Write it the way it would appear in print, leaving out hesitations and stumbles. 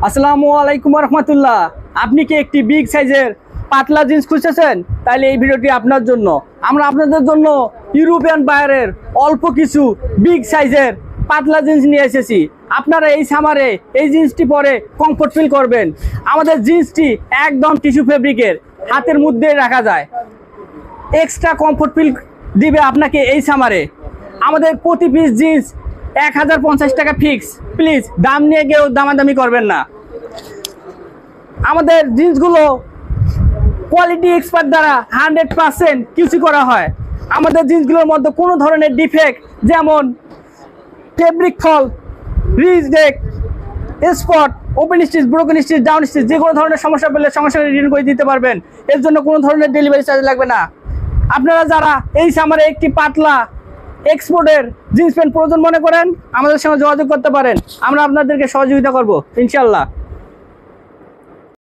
আসসালামু আলাইকুম রহমতুল্লাহ। আপনি কি একটি বিগ সাইজের পাতলা জিন্স খুঁজতেছেন? তাহলে এই ভিডিওটি আপনার জন্য। আমরা আপনাদের জন্য ইউরোপিয়ান বায়ারের অল্প কিছু বিগ সাইজের পাতলা জিন্স নিয়ে এসেছি। আপনারা এই সামারে এই জিন্সটি পরে কমফোর্ট ফিল করবেন। আমাদের জিন্সটি একদম টিস্যু ফেব্রিকের, হাতের মধ্যে রাখা যায়। এক্সট্রা কমফোর্ট ফিল দিবে আপনাকে এই সামারে। আমাদের প্রতি পিস জিন্স 1050 টাকা ফিক্স। প্লিজ দাম নিয়ে কেউ দামাদামি করবেন না। আমাদের জিন্সগুলো কোয়ালিটি এক্সপার্ট দ্বারা 100% কিউসি করা হয়। আমাদের জিন্সগুলোর মধ্যে কোনো ধরনের ডিফেক্ট, যেমন ফেব্রিক ফল, রিজ ডেক, spot, open stitch, broken stitch, down stitch, যে কোনো ধরনের সমস্যা পেলে সঙ্গে সঙ্গে রিটার্ন করে দিতে পারবেন। এর জন্য কোনো ধরনের ডেলিভারি চার্জ লাগবে না। আপনারা যারা এই সামারে একটি পাতলা এক্সপোর্টের জিন্স প্যান্ট প্রয়োজন মনে করেন, আমাদের সঙ্গে যোগাযোগ করতে পারেন। আমরা আপনাদেরকে সহযোগিতা করব ইনশাল্লাহ।